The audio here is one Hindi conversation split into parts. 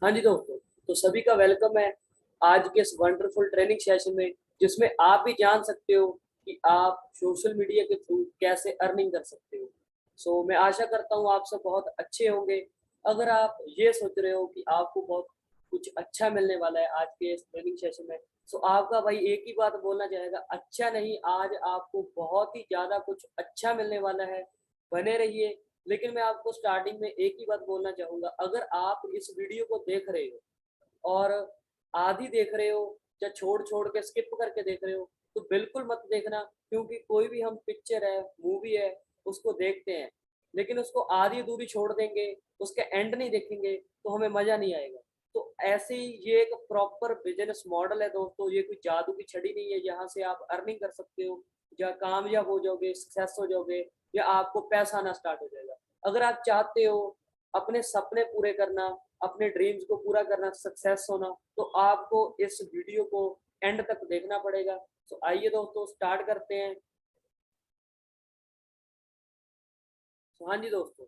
हाँ जी दोस्तों, तो सभी का वेलकम है आज के इस वंडरफुल ट्रेनिंग सेशन में, जिसमें आप भी जान सकते हो कि आप सोशल मीडिया के थ्रू कैसे अर्निंग कर सकते हो। मैं आशा करता हूँ आप सब बहुत अच्छे होंगे। अगर आप ये सोच रहे हो कि आपको बहुत कुछ अच्छा मिलने वाला है आज के इस ट्रेनिंग सेशन में, आपका भाई एक ही बात बोलना चाहेगा, अच्छा नहीं, आज आपको बहुत ही ज़्यादा कुछ अच्छा मिलने वाला है। बने रहिए। लेकिन मैं आपको स्टार्टिंग में एक ही बात बोलना चाहूँगा, अगर आप इस वीडियो को देख रहे हो और आधी देख रहे हो या छोड़-छोड़ के स्किप करके देख रहे हो, तो बिल्कुल मत देखना, क्योंकि कोई भी हम पिक्चर है, मूवी है, उसको देखते हैं, लेकिन उसको आधी-अधूरी छोड़ देंगे, उसका एंड नहीं देखेंगे, तो हमें मज़ा नहीं आएगा। तो ऐसे ही ये एक प्रॉपर बिज़नेस मॉडल है दोस्तों, ये कोई जादू की छड़ी नहीं है, जहाँ से आप अर्निंग कर सकते हो, या कामयाब हो जाओगे, सक्सेस हो जाओगे, या आपको पैसा आना स्टार्ट हो जाएगा। अगर आप चाहते हो अपने सपने पूरे करना, अपने ड्रीम्स को पूरा करना, सक्सेस होना, तो आपको इस वीडियो को एंड तक देखना पड़ेगा। आइए दोस्तों स्टार्ट करते हैं। हाँ जी दोस्तों,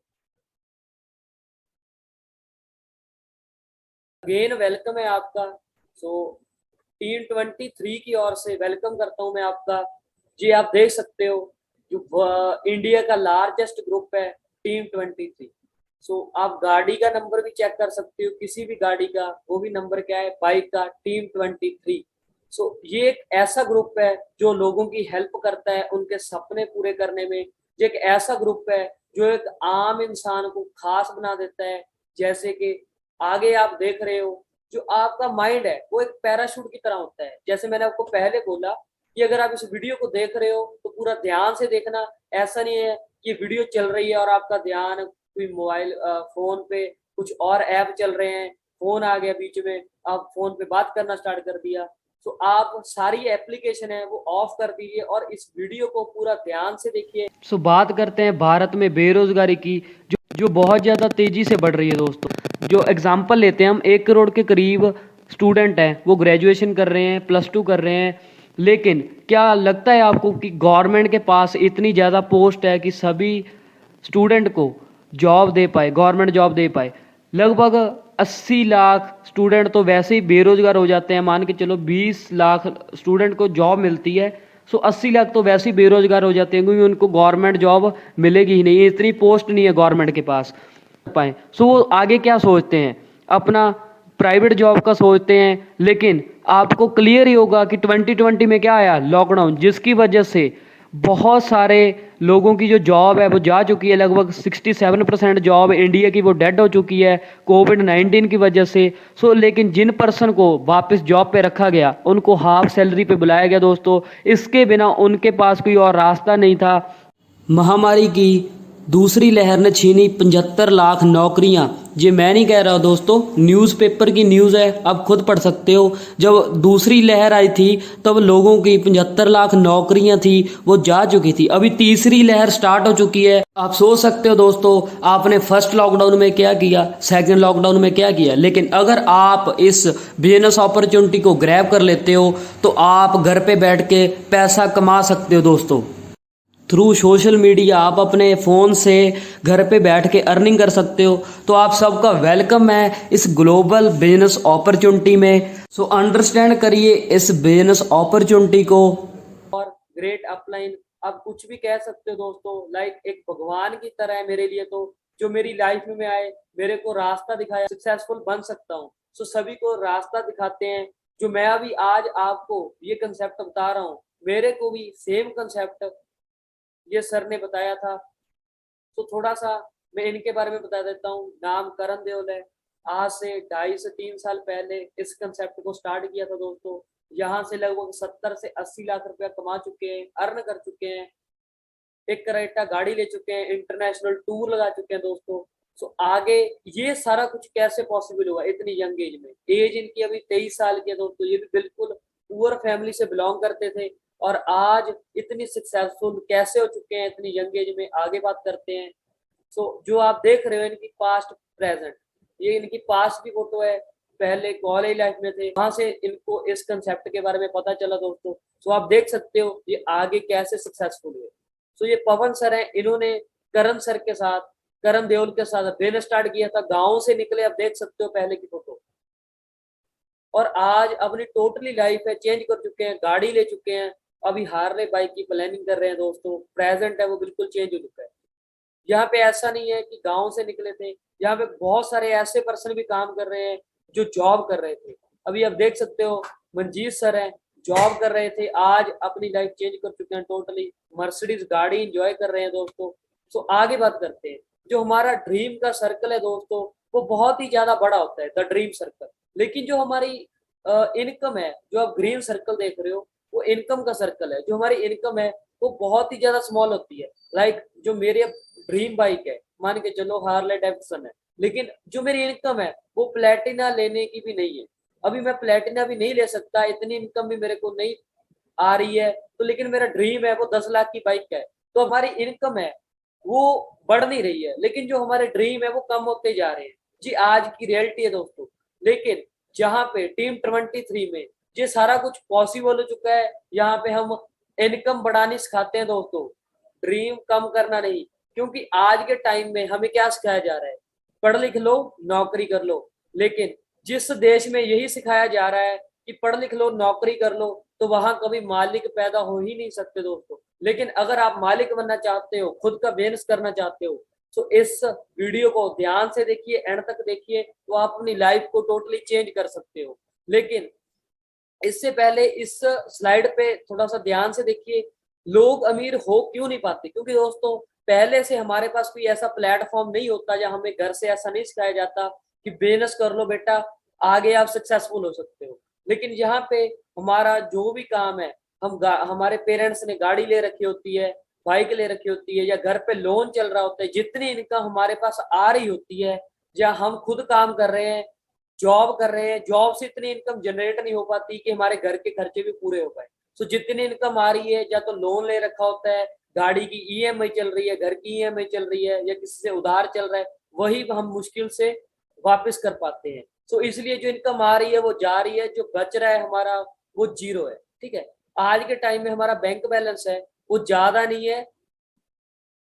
अगेन वेलकम है आपका। सो टीम 23 की ओर से वेलकम करता हूं मैं आपका। जी आप देख सकते हो, जो इंडिया का लार्जेस्ट ग्रुप है, टीम 23। आप गाड़ी का नंबर भी चेक कर सकते हो, किसी भी गाड़ी का, वो भी नंबर क्या है, बाइक का, टीम 23। ये एक ऐसा ग्रुप है जो लोगों की हेल्प करता है उनके सपने पूरे करने में। ये एक ऐसा ग्रुप है जो एक आम इंसान को खास बना देता है। जैसे कि आगे आप देख रहे हो, जो आपका माइंड है वो एक पैराशूट की तरह होता है। जैसे मैंने आपको पहले बोला कि अगर आप इस वीडियो को देख रहे हो तो पूरा ध्यान से देखना। ऐसा नहीं है कि वीडियो चल रही है और आपका ध्यान कोई मोबाइल फोन पे कुछ और ऐप चल रहे हैं, फोन आ गया बीच में, आप फोन पे बात करना स्टार्ट कर दिया। आप सारी एप्लीकेशन है वो ऑफ कर दीजिए और इस वीडियो को पूरा ध्यान से देखिए। बात करते हैं भारत में बेरोजगारी की, जो बहुत ज़्यादा तेज़ी से बढ़ रही है दोस्तों। जो एग्जांपल लेते हैं हम, 1 करोड़ के करीब स्टूडेंट हैं, वो ग्रेजुएशन कर रहे हैं, +2 कर रहे हैं। लेकिन क्या लगता है आपको कि गवर्नमेंट के पास इतनी ज़्यादा पोस्ट है कि सभी स्टूडेंट को जॉब दे पाए, गवर्नमेंट जॉब दे पाए? लगभग 80 लाख स्टूडेंट तो वैसे ही बेरोजगार हो जाते हैं। मान के चलो 20 लाख स्टूडेंट को जॉब मिलती है, 80 लाख तो वैसे ही बेरोजगार हो जाते हैं, क्योंकि उनको गवर्नमेंट जॉब मिलेगी ही नहीं, इतनी पोस्ट नहीं है गवर्नमेंट के पास पाए। वो आगे क्या सोचते हैं, अपना प्राइवेट जॉब का सोचते हैं। लेकिन आपको क्लियर ही होगा कि 2020 में क्या आया, लॉकडाउन, जिसकी वजह से बहुत सारे लोगों की जो जॉब है वो जा चुकी है। लगभग 67% जॉब इंडिया की वो डेड हो चुकी है कोविड-19 की वजह से। लेकिन जिन पर्सन को वापस जॉब पे रखा गया, उनको हाफ सैलरी पे बुलाया गया दोस्तों। इसके बिना उनके पास कोई और रास्ता नहीं था। महामारी की दूसरी लहर ने छीनी 75 लाख नौकरियां। ये मैं नहीं कह रहा दोस्तों, न्यूज़पेपर की न्यूज़ है, आप खुद पढ़ सकते हो। जब दूसरी लहर आई थी तब लोगों की 75 लाख नौकरियां थी, वो जा चुकी थी। अभी तीसरी लहर स्टार्ट हो चुकी है। आप सोच सकते हो दोस्तों, आपने फर्स्ट लॉकडाउन में क्या किया, सेकंड लॉकडाउन में क्या किया। लेकिन अगर आप इस बिजनेस अपॉर्चुनिटी को ग्रैब कर लेते हो तो आप घर पे बैठ के पैसा कमा सकते हो दोस्तों। थ्रू सोशल मीडिया आप अपने फ़ोन से घर पे बैठ के अर्निंग कर सकते हो। तो आप सबका वेलकम है इस ग्लोबल बिजनेस अपॉर्चुनिटी में। अंडरस्टैंड करिए इस बिजनेस अपॉर्चुनिटी को। और ग्रेट अपलाइन, आप कुछ भी कह सकते हो दोस्तों, लाइक एक भगवान की तरह है मेरे लिए। तो जो मेरी लाइफ में आए, मेरे को रास्ता दिखाया, सक्सेसफुल बन सकता हूँ। सभी को रास्ता दिखाते हैं। जो मैं अभी आज आपको ये कंसेप्ट बता रहा हूँ, मेरे को भी सेम कंसेप्ट ये सर ने बताया था। थोड़ा सा मैं इनके बारे में बता देता हूँ। नाम करण देओल है। आज से 2.5 से 3 साल पहले इस कंसेप्ट को स्टार्ट किया था दोस्तों। यहाँ से लगभग 70 से 80 लाख रुपया कमा चुके हैं, अर्न कर चुके हैं, एक करेटा गाड़ी ले चुके हैं, इंटरनेशनल टूर लगा चुके हैं दोस्तों। आगे ये सारा कुछ कैसे पॉसिबल हुआ इतनी यंग एज में? एज इनकी अभी 23 साल की है दोस्तों। ये भी बिल्कुल पुअर फैमिली से बिलोंग करते थे और आज इतनी सक्सेसफुल कैसे हो चुके हैं इतनी यंग एज में, आगे बात करते हैं। जो आप देख रहे हो इनकी पास्ट प्रेजेंट, ये इनकी पास्ट की फोटो है। पहले कॉलेज लाइफ में थे, वहां से इनको इस कंसेप्ट के बारे में पता चला दोस्तों। आप देख सकते हो ये आगे कैसे सक्सेसफुल हुए। ये पवन सर हैं, इन्होंने करण सर के साथ करण देओल के साथ बिजनेस स्टार्ट किया था, गांव से निकले, आप देख सकते हो पहले की फोटो, और आज अपनी टोटली लाइफ है चेंज कर चुके हैं, गाड़ी ले चुके हैं, अभी हार्ले बाइक की प्लानिंग कर रहे हैं दोस्तों, प्रेजेंट है वो बिल्कुल चेंज हो चुका है। यहाँ पे ऐसा नहीं है कि गांव से निकले थे, यहाँ पे बहुत सारे ऐसे पर्सन भी काम कर रहे हैं जो जॉब कर रहे थे। अभी आप देख सकते हो मंजीत सर हैं, जॉब कर रहे थे, आज अपनी लाइफ चेंज कर चुके हैं टोटली, मर्सिडीज गाड़ी इंजॉय कर रहे हैं दोस्तों। सो आगे बात करते हैं, जो हमारा ड्रीम का सर्कल है दोस्तों, वो बहुत ही ज्यादा बड़ा होता है, द ड्रीम सर्कल। लेकिन जो हमारी इनकम है, जो आप ग्रीन सर्कल देख रहे हो, वो इनकम का सर्कल है। जो हमारी इनकम है वो बहुत ही ज्यादा स्मॉल होती है। लाइक जो मेरे ड्रीम बाइक है, मान के चलो हार्ले डेविडसन है, लेकिन जो मेरी इनकम है वो प्लेटिना लेने की भी नहीं है। अभी मैं प्लेटिना भी नहीं ले सकता, इतनी इनकम भी मेरे को नहीं आ रही है, तो लेकिन मेरा ड्रीम है वो 10 लाख की बाइक है। तो हमारी इनकम है वो बढ़ नहीं रही है, लेकिन जो हमारे ड्रीम है वो कम होते जा रहे हैं। जी आज की रियलिटी है दोस्तों। लेकिन जहाँ पे टीम 23 में ये सारा कुछ पॉसिबल हो चुका है, यहाँ पे हम इनकम बढ़ानी सिखाते हैं दोस्तों, ड्रीम कम करना नहीं। क्योंकि आज के टाइम में हमें क्या सिखाया जा रहा है, पढ़ लिख लो नौकरी कर लो। लेकिन जिस देश में यही सिखाया जा रहा है कि पढ़ लिख लो नौकरी कर लो, तो वहां कभी मालिक पैदा हो ही नहीं सकते दोस्तों। लेकिन अगर आप मालिक बनना चाहते हो, खुद का बिजनेस करना चाहते हो, तो इस वीडियो को ध्यान से देखिए, एंड तक देखिए, तो आप अपनी लाइफ को टोटली चेंज कर सकते हो। लेकिन इससे पहले इस स्लाइड पे थोड़ा सा ध्यान से देखिए, लोग अमीर हो क्यों नहीं पाते? क्योंकि दोस्तों पहले से हमारे पास कोई ऐसा प्लेटफॉर्म नहीं होता, जहां हमें घर से ऐसा नहीं सिखाया जाता कि बिजनेस कर लो बेटा, आगे आप सक्सेसफुल हो सकते हो। लेकिन यहाँ पे हमारा जो भी काम है, हमारे पेरेंट्स ने गाड़ी ले रखी होती है, बाइक ले रखी होती है, या घर पे लोन चल रहा होता है, जितनी इनकम हमारे पास आ रही होती है, या हम खुद काम कर रहे हैं, जॉब कर रहे हैं, जॉब से इतनी इनकम जनरेट नहीं हो पाती कि हमारे घर के खर्चे भी पूरे हो पाए। तो जितनी इनकम आ रही है, या तो लोन ले रखा होता है, गाड़ी की ईएमआई चल रही है, घर की ईएमआई चल रही है, या किसी से उधार चल रहा है, वही हम मुश्किल से वापस कर पाते हैं। तो इसलिए जो इनकम आ रही है वो जा रही है, जो बच रहा है हमारा वो जीरो है। ठीक है, आज के टाइम में हमारा बैंक बैलेंस है वो ज्यादा नहीं है,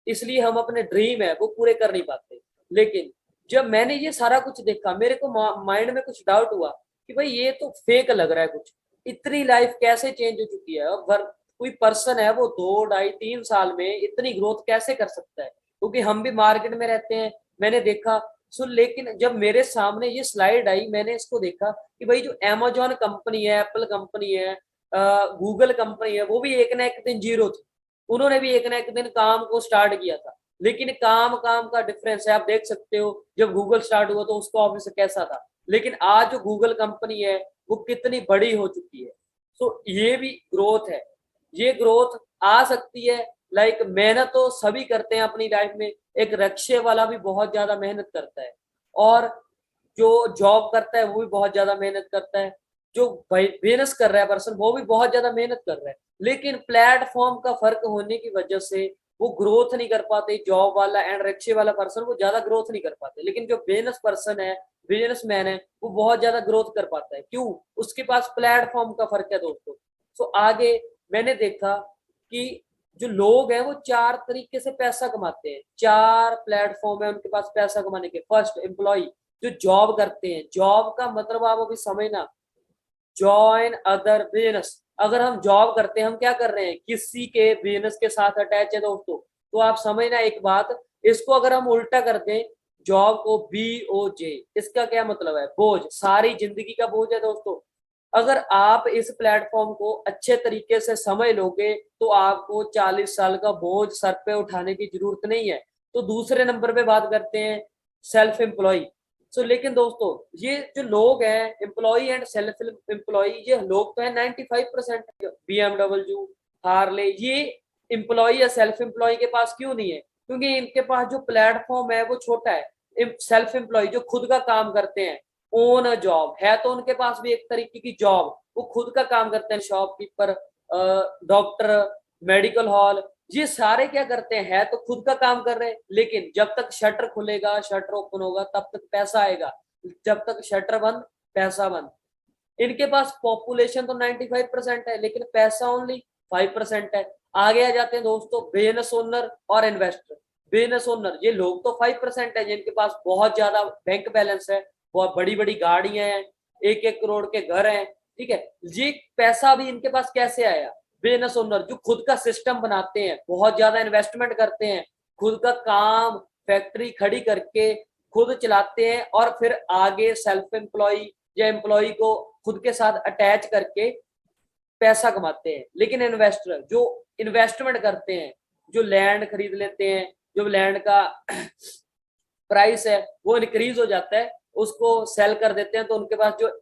इसलिए हम अपने ड्रीम है वो पूरे कर नहीं पाते। लेकिन जब मैंने ये सारा कुछ देखा, मेरे को माइंड में कुछ डाउट हुआ कि भाई ये तो फेक लग रहा है कुछ, इतनी लाइफ कैसे चेंज हो चुकी है। अब कोई पर्सन है वो 2 ढाई 3 साल में इतनी ग्रोथ कैसे कर सकता है? क्योंकि हम भी मार्केट में रहते हैं, मैंने देखा। सो लेकिन जब मेरे सामने ये स्लाइड आई, मैंने इसको देखा कि भाई जो अमेजोन कंपनी है, एप्पल कंपनी है, गूगल कंपनी है, वो भी एक ना एक दिन जीरो थी। उन्होंने भी एक ना एक दिन काम को स्टार्ट किया था। लेकिन काम काम का डिफरेंस है, आप देख सकते हो जब गूगल स्टार्ट हुआ तो उसका ऑफिस कैसा था, लेकिन आज जो गूगल कंपनी है वो कितनी बड़ी हो चुकी है। तो ये भी ग्रोथ है, ये ग्रोथ आ सकती है। लाइक मेहनत तो सभी करते हैं अपनी लाइफ में, एक रिक्शे वाला भी बहुत ज्यादा मेहनत करता है, और जो जॉब करता है वो भी बहुत ज्यादा मेहनत करता है, जो बिजनेस कर रहा है पर्सन वो भी बहुत ज्यादा मेहनत कर रहा है। लेकिन प्लेटफॉर्म का फर्क होने की वजह से वो ग्रोथ नहीं कर पाते। जॉब वाला एंड रिक्शे वाला पर्सन वो ज्यादा ग्रोथ नहीं कर पाते, लेकिन जो बिजनेस पर्सन है, बिजनेसमैन है, वो बहुत ज्यादा ग्रोथ कर पाता है। क्यों? उसके पास प्लेटफॉर्म का फर्क है दोस्तों। तो आगे मैंने देखा कि जो लोग हैं वो 4 तरीके से पैसा कमाते हैं, 4 प्लेटफॉर्म है उनके पास पैसा कमाने के। फर्स्ट, एम्प्लॉय, जो जॉब करते हैं। जॉब का मतलब आप अभी समझना, जॉइन अदर बिजनेस। अगर हम जॉब करते हैं, हम क्या कर रहे हैं? किसी के बिजनेस के साथ अटैच है दोस्तों। तो आप समझना एक बात, इसको अगर हम उल्टा कर दें, जॉब को BOJ, इसका क्या मतलब है? बोझ, सारी जिंदगी का बोझ है दोस्तों। अगर आप इस प्लेटफॉर्म को अच्छे तरीके से समझ लोगे तो आपको 40 साल का बोझ सर पे उठाने की जरूरत नहीं है। तो दूसरे नंबर पे बात करते हैं सेल्फ एम्प्लॉय। सो लेकिन दोस्तों ये जो लोग हैं एम्प्लॉय एंड सेल्फ एम्प्लॉय, ये लोग तो है 95%। BMW, हार्ले, ये एम्प्लॉय या सेल्फ एम्प्लॉय के पास क्यों नहीं है? क्योंकि इनके पास जो प्लेटफॉर्म है वो छोटा है। सेल्फ एम्प्लॉय जो खुद का काम करते हैं, ओन अ जॉब है, तो उनके पास भी एक तरीके की जॉब, वो खुद का काम करते हैं। शॉपकीपर, डॉक्टर, मेडिकल हॉल, ये सारे क्या करते हैं? तो खुद का काम कर रहे हैं, लेकिन जब तक शटर खुलेगा, शटर ओपन होगा, तब तक पैसा आएगा। जब तक शटर बंद, पैसा बंद। इनके पास पॉपुलेशन तो 95% है, लेकिन पैसा ओनली 5% है। आगे आ जाते हैं दोस्तों बिजनेस ओनर और इन्वेस्टर। बिजनेस ओनर, ये लोग तो 5% है जिनके पास बहुत ज्यादा बैंक बैलेंस है, बहुत बड़ी बड़ी गाड़ियां हैं, 1-1 करोड़ के घर हैं, ठीक है। ये पैसा भी इनके पास कैसे आया? बिजनेस ओनर जो खुद का सिस्टम बनाते हैं, बहुत ज्यादा इन्वेस्टमेंट करते हैं, खुद का काम फैक्ट्री खड़ी करके खुद चलाते हैं, और फिर आगे सेल्फ एम्प्लॉय या एम्प्लॉय को खुद के साथ अटैच करके पैसा कमाते हैं। लेकिन इन्वेस्टर जो इन्वेस्टमेंट करते हैं, जो लैंड खरीद लेते हैं, जो लैंड का प्राइस है वो इंक्रीज हो जाता है, उसको सेल कर देते हैं, तो उनके पास जो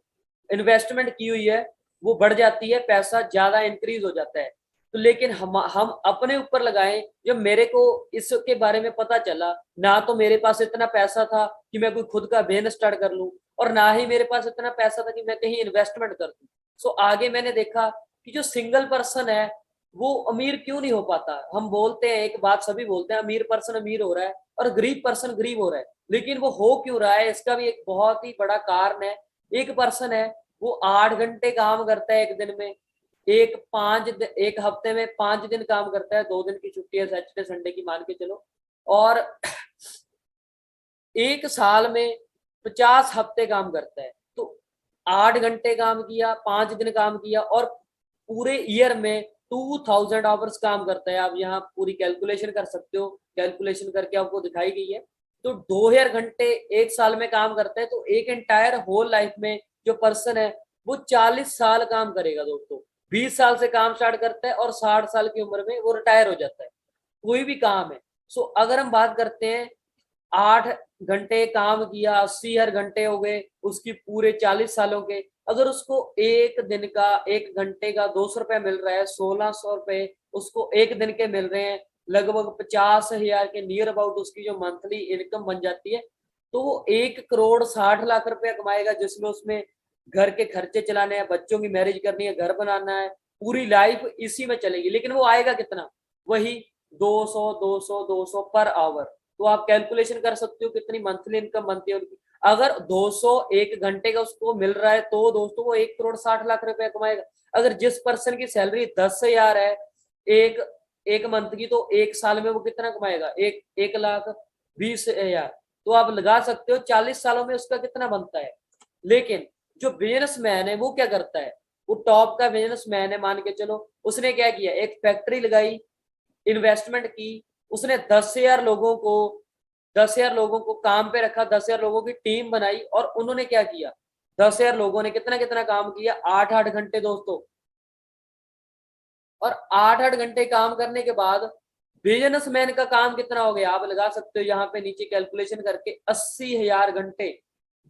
इन्वेस्टमेंट की हुई है वो बढ़ जाती है, पैसा ज्यादा इंक्रीज हो जाता है। तो लेकिन हम अपने ऊपर लगाएं, जब मेरे को इसके बारे में पता चला, ना तो मेरे पास इतना पैसा था कि मैं कोई खुद का बिजनेस स्टार्ट कर लूं, और ना ही मेरे पास इतना पैसा था कि मैं कहीं इन्वेस्टमेंट कर दूं। सो आगे मैंने देखा कि जो सिंगल पर्सन है वो अमीर क्यों नहीं हो पाता। हम बोलते हैं, एक बात सभी बोलते हैं, अमीर पर्सन अमीर हो रहा है और गरीब पर्सन गरीब हो रहा है, लेकिन वो हो क्यों रहा है, इसका भी एक बहुत ही बड़ा कारण है। एक पर्सन है, वो 8 घंटे काम करता है एक दिन में, एक हफ्ते में 5 दिन काम करता है, 2 दिन की छुट्टी है सैटरडे संडे की मान के चलो, और एक साल में 50 हफ्ते काम करता है। तो 8 घंटे काम किया, 5 दिन काम किया, और पूरे ईयर में 2000 आवर्स काम करता है। आप यहाँ पूरी कैलकुलेशन कर सकते हो, कैलकुलेशन करके आपको दिखाई गई है। तो 2000 घंटे एक साल में काम करता है, तो एक एंटायर होल लाइफ में जो पर्सन है वो 40 साल काम करेगा दोस्तों। 20 साल से काम स्टार्ट करता है और 60 साल की उम्र में वो रिटायर हो जाता है, कोई भी काम है। सो अगर हम बात करते हैं, 8 घंटे काम किया, 80 हज़ार घंटे हो गए उसकी पूरे 40 सालों के। अगर उसको एक दिन का, 1 घंटे का 200 रुपया मिल रहा है, 1600 रुपए उसको एक दिन के मिल रहे हैं, लगभग 50 हज़ार के नियर अबाउट उसकी जो मंथली इनकम बन जाती है, तो वो 1 करोड़ 60 लाख रुपया कमाएगा, जिसमें उसमें घर के खर्चे चलाने हैं, बच्चों की मैरिज करनी है, घर बनाना है, पूरी लाइफ इसी में चलेगी। लेकिन वो आएगा कितना? वही 200 पर आवर। तो आप कैलकुलेशन कर सकते हो कितनी मंथली इनकम बनती है उनकी। अगर 200 एक घंटे का उसको मिल रहा है, तो दोस्तों वो 1 करोड़ 60 लाख रुपया कमाएगा। अगर जिस पर्सन की सैलरी 10 हज़ार है एक एक मंथ की, तो एक साल में वो कितना कमाएगा? 1,20,000। तो आप लगा सकते हो 40 सालों में उसका कितना बनता है। लेकिन जो बिजनेसमैन है वो क्या करता है? वो टॉप का बिजनेसमैन है मान के चलो, उसने क्या किया, एक फैक्ट्री लगाई, इन्वेस्टमेंट की, उसने 10,000 लोगों को काम पे रखा, 10,000 लोगों की टीम बनाई, और उन्होंने क्या किया, 10,000 लोगों ने कितना कितना काम किया, 8-8 घंटे दोस्तों। और 8-8 घंटे काम करने के बाद बिजनेसमैन का काम कितना हो गया, आप लगा सकते हो यहाँ पे नीचे कैलकुलेशन करके, 80,000 घंटे।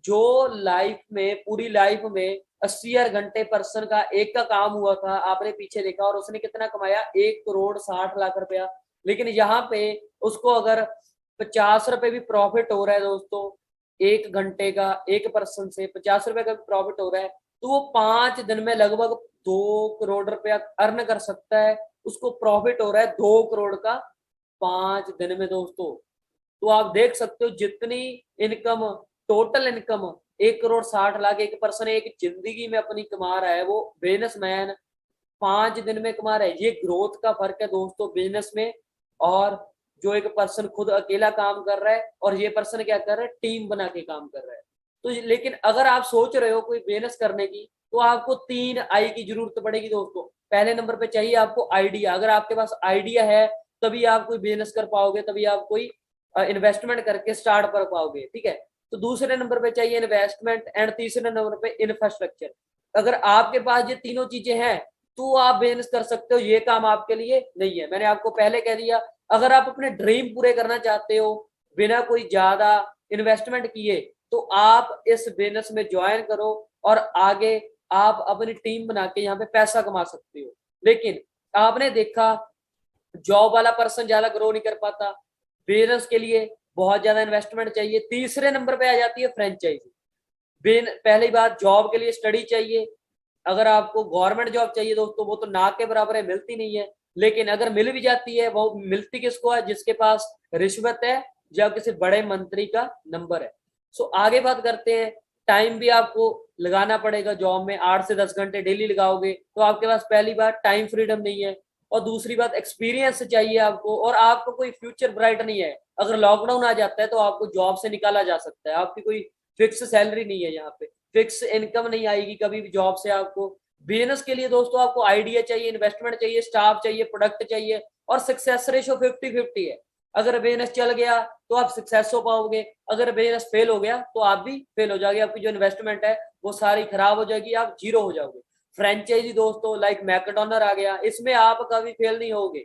जो लाइफ में, पूरी लाइफ में 80,000 घंटे पर्सन का एक का काम हुआ था, आपने पीछे देखा, और उसने कितना कमाया, 1 करोड़ 60 लाख रुपया। लेकिन यहाँ पे उसको अगर 50 रुपए भी प्रॉफिट हो रहा है दोस्तों, 1 घंटे का, एक पर्सन से 50 रुपए का भी प्रॉफिट हो रहा है, तो वो 5 दिन में लगभग 2 करोड़ रुपया अर्न कर सकता है। उसको प्रॉफिट हो रहा है 2 करोड़ का 5 दिन में दोस्तों। तो आप देख सकते हो जितनी income, total income 1 crore 60 lakh एक पर्सन एक जिंदगी में अपनी कमा रहा है, वो बिजनेसमैन 5 दिन में कमा रहा है। ये ग्रोथ का फर्क है दोस्तों बिजनेस में, और जो एक पर्सन खुद अकेला काम कर रहा है, और ये पर्सन क्या कर रहा है, टीम बना के काम कर रहा है। तो लेकिन अगर आप सोच रहे हो कोई बिजनेस करने की, तो आपको 3 आई की जरूरत पड़ेगी दोस्तों। पहले नंबर पे चाहिए आपको आइडिया। अगर आपके पास आइडिया है तभी आप कोई बिजनेस कर पाओगे, तभी आप कोई इन्वेस्टमेंट करके स्टार्ट कर पाओगे, ठीक है। तो दूसरे नंबर पे चाहिए इन्वेस्टमेंट, एंड तीसरे नंबर पे इंफ्रास्ट्रक्चर। अगर आपके पास ये तीनों चीजें हैं तो आप बिजनेस कर सकते हो। ये काम आपके लिए नहीं है, मैंने आपको पहले कह दिया। अगर आप अपने ड्रीम पूरे करना चाहते हो बिना कोई ज्यादा इन्वेस्टमेंट किए, तो आप इस बिजनेस में ज्वाइन करो, और आगे आप अपनी टीम बना के यहाँ पे पैसा कमा सकते हो। लेकिन आपने देखा जॉब वाला पर्सन ज्यादा ग्रो नहीं कर पाता, बिजनेस के लिए बहुत ज्यादा इन्वेस्टमेंट चाहिए। तीसरे नंबर पे आ जाती है फ्रेंचाइजी। पहली बात, जॉब के लिए स्टडी चाहिए। अगर आपको गवर्नमेंट जॉब चाहिए दोस्तों, वो तो ना के बराबर है, मिलती नहीं है। लेकिन अगर मिल भी जाती है, वो मिलती किसको है, जिसके पास रिश्वत है या किसी बड़े मंत्री का नंबर है। सो आगे बात करते हैं, टाइम भी आपको लगाना पड़ेगा जॉब में, 8 से 10 घंटे डेली लगाओगे तो आपके पास पहली बार टाइम फ्रीडम नहीं है। और दूसरी बात एक्सपीरियंस चाहिए आपको, और आपको कोई फ्यूचर ब्राइट नहीं है। अगर लॉकडाउन आ जाता है तो आपको जॉब से निकाला जा सकता है, आपकी कोई फिक्स सैलरी नहीं है, यहाँ पे फिक्स इनकम नहीं आएगी कभी भी जॉब से आपको। बिजनेस के लिए दोस्तों आपको आइडिया चाहिए, इन्वेस्टमेंट चाहिए, स्टाफ चाहिए, प्रोडक्ट चाहिए, और सक्सेस रेशो 50-50 है। अगर बिजनेस चल गया तो आप सक्सेस हो पाओगे, अगर बिजनेस फेल हो गया तो आप भी फेल हो जाओगे, आपकी जो इन्वेस्टमेंट है वो सारी खराब हो जाएगी, आप जीरो हो जाओगे। फ्रेंचाइजी दोस्तों लाइक मैकडोनल्ड आ गया, इसमें आप कभी फेल नहीं होगे।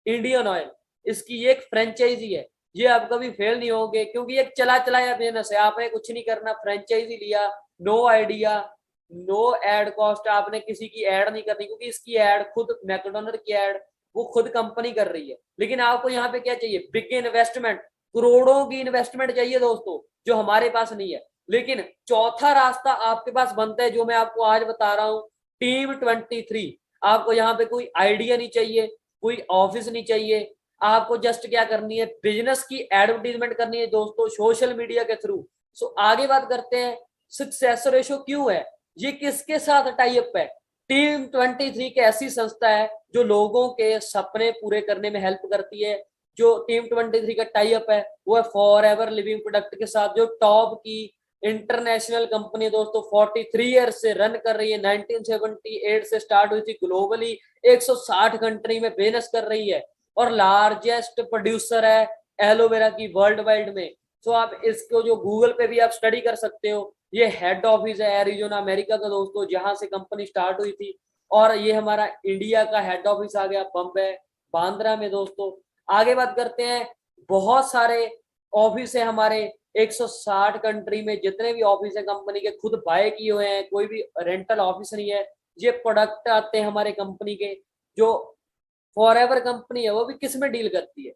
इंडियन ऑयल, इसकी एक फ्रेंचाइजी है, ये आप कभी फेल नहीं होगे, क्योंकि एक चला चलाया बिजनेस है, आपने कुछ नहीं करना, फ्रेंचाइजी लिया, no idea, no ad cost, आपने किसी की एड नहीं करनी, क्योंकि इसकी एड खुद मैकडोनल्ड की एड वो खुद कंपनी कर रही है। लेकिन आपको यहाँ पे क्या चाहिए, बिग इन्वेस्टमेंट, करोड़ों की इन्वेस्टमेंट चाहिए दोस्तों, जो हमारे पास नहीं है। लेकिन चौथा रास्ता आपके पास बनता है, जो मैं आपको आज बता रहा हूँ, टीम 23। आपको यहाँ पे कोई आइडिया नहीं चाहिए, कोई ऑफिस नहीं चाहिए, आपको जस्ट क्या करनी है, बिजनेस की एडवर्टीजमेंट करनी है दोस्तों, सोशल मीडिया के थ्रू। सो आगे बात करते हैं, सक्सेस रेशो क्यों है, ये किसके साथ टाई अप है। टीम 23 एक ऐसी संस्था है जो लोगों के सपने पूरे करने में हेल्प करती है। जो टीम 23 का टाई अप है वो है फॉर एवर लिविंग प्रोडक्ट के साथ, जो टॉप की इंटरनेशनल कंपनी दोस्तों 43 ईयर्स से रन कर रही है, 1978 से स्टार्ट हुई थी, ग्लोबली 160 कंट्री में बिजनेस कर रही है, और लार्जेस्ट प्रोड्यूसर है एलोवेरा की वर्ल्ड वाइड में। तो आप इसको जो गूगल पे भी आप स्टडी कर सकते हो, ये हेड ऑफिस है एरिजोना अमेरिका का दोस्तों, जहां से कंपनी स्टार्ट हुई थी। और ये हमारा इंडिया का हेड ऑफिस आ गया बम्बे बांद्रा में दोस्तों। आगे बात करते हैं, बहुत सारे ऑफिस है हमारे 160 कंट्री में, जितने भी ऑफिस है कंपनी के खुद बाय किए हुए हैं, कोई भी रेंटल ऑफिस नहीं है। ये प्रोडक्ट आते हैं हमारे कंपनी के, जो फॉर एवर कंपनी है वो भी किस में डील करती है,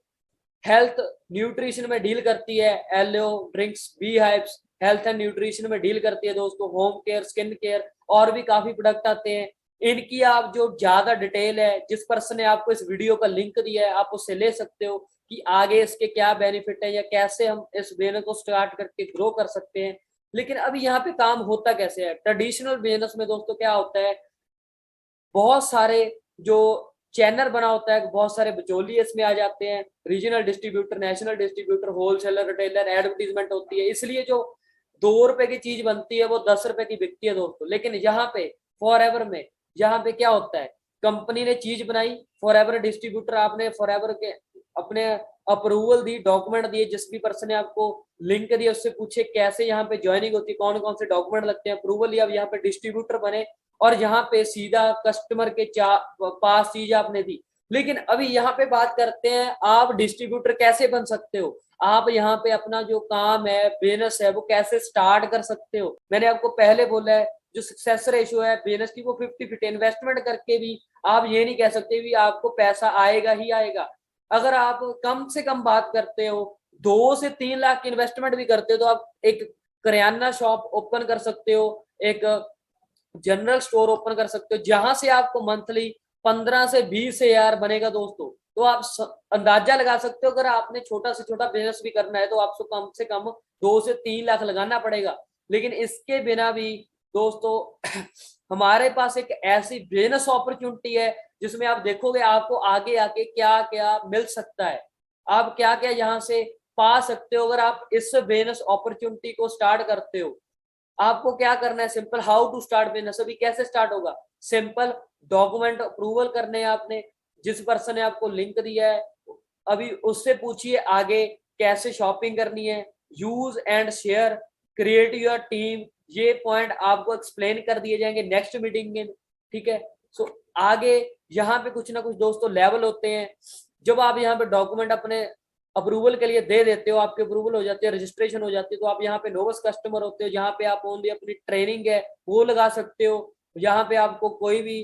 हेल्थ न्यूट्रिशन में डील करती है, aloe drinks, bee hives health and nutrition में डील करती है दोस्तों, होम केयर, स्किन केयर, और भी काफी प्रोडक्ट आते हैं। इनकी आप जो ज्यादा डिटेल है, जिस पर्सन ने आपको इस वीडियो का लिंक दिया है आप उससे ले सकते हो कि आगे इसके क्या बेनिफिट है, या कैसे हम इस बिजनेस को स्टार्ट करके ग्रो कर सकते हैं। लेकिन अभी यहाँ पे काम होता कैसे है, ट्रेडिशनल बिजनेस में दोस्तों क्या होता है, बहुत सारे जो चैनल बना होता है, बहुत सारे बिचौलिए इसमें आ जाते हैं, regional distributor, national distributor, wholesaler, retailer, advertisement होती है, इसलिए जो 2 रुपए की चीज बनती है वो 10 रुपए की बिकती है दोस्तों। लेकिन यहाँ पे फॉर एवर में, यहाँ पे क्या होता है, कंपनी ने चीज बनाई, फॉर एवर डिस्ट्रीब्यूटर, आपने फॉर एवर के अपने अप्रूवल दी, डॉक्यूमेंट दिए, जिस भी पर्सन ने आपको लिंक दिया उससे पूछे कैसे यहाँ पे ज्वाइनिंग होती है, कौन कौन से डॉक्यूमेंट लगते हैं, अप्रूवल लिया, अब यहाँ पे डिस्ट्रीब्यूटर बने, और यहाँ पे सीधा कस्टमर के पास चीज आपने दी। लेकिन अभी यहाँ पे बात करते हैं, आप डिस्ट्रीब्यूटर कैसे बन सकते हो, आप यहाँ पे अपना जो काम है, बिजनेस है, वो कैसे स्टार्ट कर सकते हो। मैंने आपको पहले बोला है, जो सक्सेस रेशियो है बिजनेस की वो 50-50, इन्वेस्टमेंट करके भी आप ये नहीं कह सकते भी आपको पैसा आएगा ही आएगा। अगर आप कम से कम बात करते हो, 2 से 3 लाख की इन्वेस्टमेंट भी करते हो, तो आप एक करियाना शॉप ओपन कर सकते हो, एक जनरल स्टोर ओपन कर सकते हो, जहां से आपको मंथली 15 से 20 हजार बनेगा दोस्तों। तो आप अंदाजा लगा सकते हो, अगर आपने छोटा से छोटा बिजनेस भी करना है तो आपको कम से कम 2 से 3 लाख लगाना पड़ेगा। लेकिन इसके बिना भी दोस्तों हमारे पास एक ऐसी बिजनेस अपॉर्चुनिटी है जिसमें आप देखोगे आपको आगे आके क्या क्या मिल सकता है, आप क्या क्या यहाँ से पा सकते हो अगर आप इस बिजनेस अपॉर्चुनिटी को स्टार्ट करते हो। आपको क्या करना है, simple, how to start business, अभी कैसे स्टार्ट होगा, सिंपल, डॉक्यूमेंट अप्रूवल करने हैं आपने, जिस पर्सन ने आपको लिंक दिया है अभी उससे पूछिए आगे कैसे शॉपिंग करनी है, use and share, create your team, ये पॉइंट आपको एक्सप्लेन कर दिए जाएंगे नेक्स्ट मीटिंग में, ठीक है। सो आगे यहाँ पे कुछ ना कुछ दोस्तों लेवल होते हैं, जब आप यहाँ पे डॉक्यूमेंट अपने अप्रूवल के लिए दे देते हो, आपके अप्रूवल हो जाती है, रजिस्ट्रेशन हो जाती है, तो आप यहाँ पे नोवस कस्टमर होते हो, जहाँ पे आप ओनली अपनी ट्रेनिंग है वो लगा सकते हो, यहाँ पे आपको कोई भी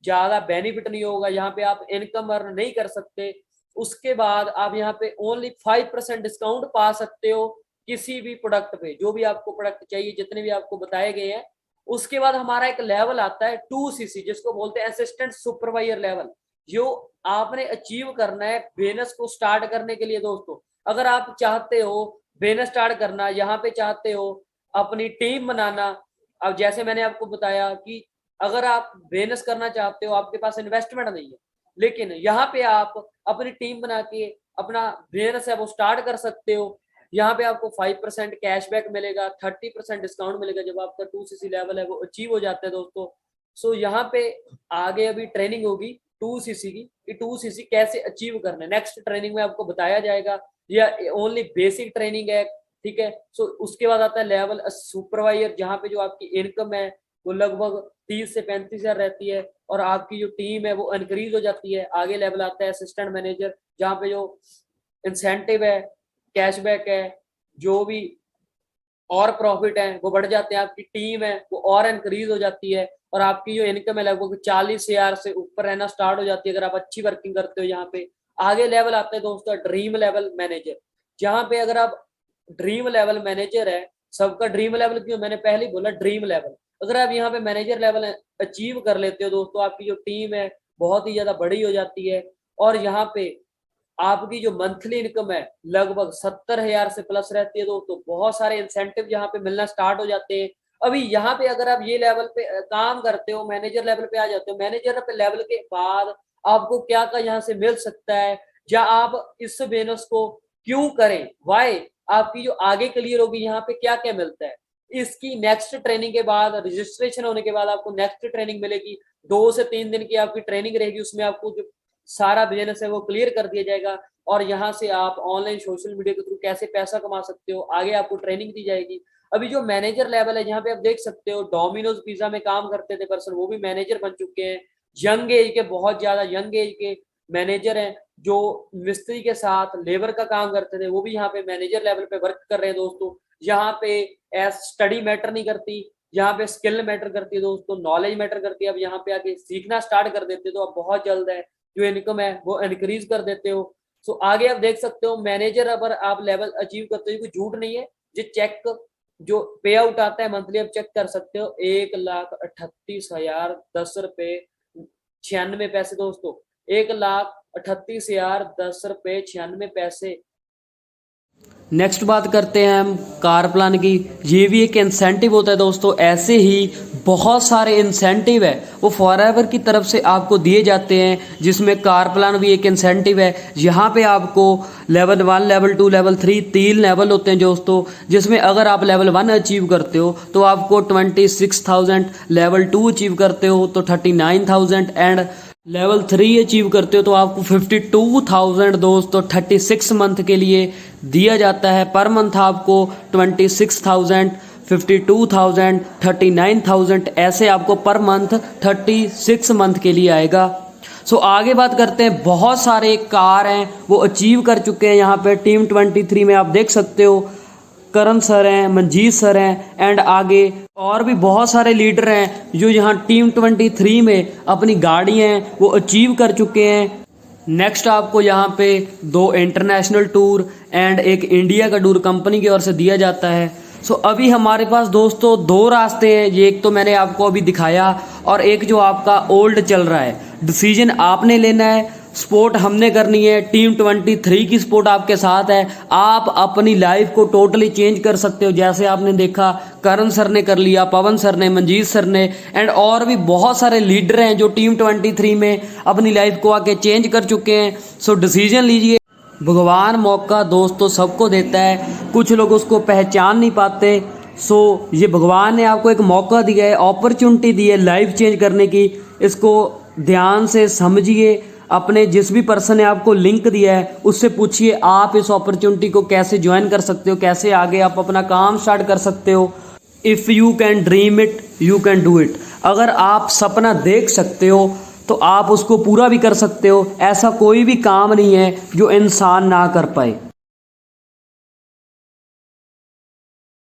ज्यादा बेनिफिट नहीं होगा, यहाँ पे आप इनकम अर्न नहीं कर सकते। उसके बाद आप यहाँ पे ओनली 5% डिस्काउंट पा सकते हो किसी भी प्रोडक्ट पे, जो भी आपको प्रोडक्ट चाहिए, जितने भी आपको बताए गए हैं। उसके बाद हमारा एक लेवल आता है 2cc, जिसको बोलते हैं असिस्टेंट सुपरवाइजर लेवल, जो आपने अचीव करना है बिजनेस को स्टार्ट करने के लिए दोस्तों। अगर आप चाहते हो बिजनेस स्टार्ट करना, यहाँ पे चाहते हो अपनी टीम बनाना, अब जैसे मैंने आपको बताया कि अगर आप बिजनेस करना चाहते हो, आपके पास इन्वेस्टमेंट नहीं है, लेकिन यहाँ पे आप अपनी टीम बना के अपना बिजनेस है वो स्टार्ट कर सकते हो। यहाँ पे आपको 5% कैशबैक मिलेगा, 30% डिस्काउंट मिलेगा जब आपका 2cc लेवल है वो अचीव हो जाता है दोस्तों। सो यहाँ पे आगे अभी ट्रेनिंग होगी 2cc की, कि 2cc कैसे अचीव करना है नेक्स्ट ट्रेनिंग में आपको बताया जाएगा। या ओनली बेसिक ट्रेनिंग है, ठीक है। सो उसके बाद आता है लेवल सुपरवाइजर, जहाँ पे जो आपकी इनकम है वो लगभग 30 से 35 हजार रहती है और आपकी जो टीम है वो इनक्रीज हो जाती है। आगे लेवल आता है असिस्टेंट मैनेजर, जहाँ पे जो इंसेंटिव है, कैशबैक है, जो भी और प्रॉफिट है वो बढ़ जाते हैं, आपकी टीम है वो और इंक्रीज हो जाती है और आपकी जो इनकम है लगभग 40,000 से ऊपर रहना स्टार्ट हो जाती है अगर आप अच्छी वर्किंग करते हो। यहाँ पे आगे लेवल आता है दोस्तों ड्रीम लेवल मैनेजर, जहाँ पे अगर आप ड्रीम लेवल मैनेजर है, सबका ड्रीम लेवल क्यों, मैंने पहले ही बोला ड्रीम लेवल, अगर आप यहाँ पे मैनेजर लेवल अचीव कर लेते हो दोस्तों, आपकी जो टीम है बहुत ही ज्यादा बड़ी हो जाती है और यहाँ पे आपकी जो मंथली इनकम है लगभग 70,000 से प्लस रहती है दोस्तों। बहुत सारे इंसेंटिव यहाँ पे मिलना स्टार्ट हो जाते हैं। अभी यहाँ पे अगर आप ये लेवल पे काम करते हो, मैनेजर लेवल पे आ जाते हो, मैनेजर पे लेवल के बाद आपको क्या क्या यहाँ से मिल सकता है, या आप इस बिजनेस को क्यों करें, वाई, आपकी जो आगे क्लियर होगी यहाँ पे क्या क्या मिलता है। इसकी नेक्स्ट ट्रेनिंग के बाद, रजिस्ट्रेशन होने के बाद आपको नेक्स्ट ट्रेनिंग मिलेगी, 2 से 3 दिन की आपकी ट्रेनिंग रहेगी, उसमें आपको जो सारा बिजनेस है वो क्लियर कर दिया जाएगा और यहाँ से आप ऑनलाइन सोशल मीडिया के थ्रू कैसे पैसा कमा सकते हो आगे आपको ट्रेनिंग दी जाएगी। अभी जो मैनेजर लेवल है जहाँ पे आप देख सकते हो डोमिनोज पिज्जा में काम करते थे पर्सन, वो भी मैनेजर बन चुके हैं। यंग एज के, बहुत ज्यादा यंग एज के मैनेजर हैं जो मिस्त्री के साथ लेबर का काम करते थे, वो भी यहाँ पे मैनेजर लेवल पे वर्क कर रहे हैं दोस्तों। यहाँ पे स्टडी मैटर नहीं करती, यहाँ पे स्किल मैटर करती है दोस्तों, नॉलेज मैटर करती है। अब यहाँ पे आके सीखना स्टार्ट कर देते तो अब बहुत जल्द है जो इनकम है वो इनक्रीज कर देते हो। सो आगे आप देख सकते हो मैनेजर अगर आप लेवल अचीव करते हो, कोई झूठ नहीं है, जो चेक जो पे आउट आता है मंथली आप चेक कर सकते हो, 1,38,010 रुपए 96 दोस्तों, 1,38,010 रुपए 96 नेक्स्ट बात करते हैं हम कार प्लान की। ये भी एक इंसेंटिव होता है दोस्तों। ऐसे ही बहुत सारे इंसेंटिव है वो फॉरएवर की तरफ से आपको दिए जाते हैं, जिसमें कार प्लान भी एक इंसेंटिव है। यहाँ पे आपको लेवल 1, लेवल 2, लेवल 3 3 लेवल होते हैं दोस्तों, जिसमें अगर आप लेवल 1 अचीव करते हो तो आपको 26,000, लेवल 2 अचीव करते हो तो 39,000 एंड लेवल 3 अचीव करते हो तो आपको 52,000 दोस्तों 36 मंथ के लिए दिया जाता है। पर मंथ आपको 26,000, 52,000, 39,000 ऐसे आपको पर मंथ 36 मंथ के लिए आएगा। सो आगे बात करते हैं, बहुत सारे कार हैं वो अचीव कर चुके हैं। यहाँ पे टीम 23 में आप देख सकते हो करण सर हैं, मंजीत सर हैं एंड आगे और भी बहुत सारे लीडर हैं जो यहाँ टीम 23 में अपनी गाड़ी हैं वो अचीव कर चुके हैं। नेक्स्ट आपको यहाँ पे 2 इंटरनेशनल टूर एंड एक इंडिया का टूर कंपनी की ओर से दिया जाता है। सो अभी हमारे पास दोस्तों 2 रास्ते हैं, ये एक तो मैंने आपको अभी दिखाया और एक जो आपका ओल्ड चल रहा है। डिसीजन आपने लेना है, सपोर्ट हमने करनी है, टीम 23 की सपोर्ट आपके साथ है। आप अपनी लाइफ को टोटली चेंज कर सकते हो, जैसे आपने देखा करण सर ने कर लिया, पवन सर ने, मंजीत सर ने एंड और भी बहुत सारे लीडर हैं जो टीम 23 में अपनी लाइफ को आके चेंज कर चुके हैं। सो डिसीजन लीजिए। भगवान मौका दोस्तों सबको देता है, कुछ लोग उसको पहचान नहीं पाते। सो ये भगवान ने आपको एक मौका दिया है, अपॉर्चुनिटी दी है लाइफ चेंज करने की। इसको ध्यान से समझिए। अपने जिस भी पर्सन ने आपको लिंक दिया है उससे पूछिए आप इस अपॉर्चुनिटी को कैसे ज्वाइन कर सकते हो, कैसे आगे आप अपना काम स्टार्ट कर सकते हो। If you can dream it you can do it. अगर आप सपना देख सकते हो तो आप उसको पूरा भी कर सकते हो। ऐसा कोई भी काम नहीं है जो इंसान ना कर पाए।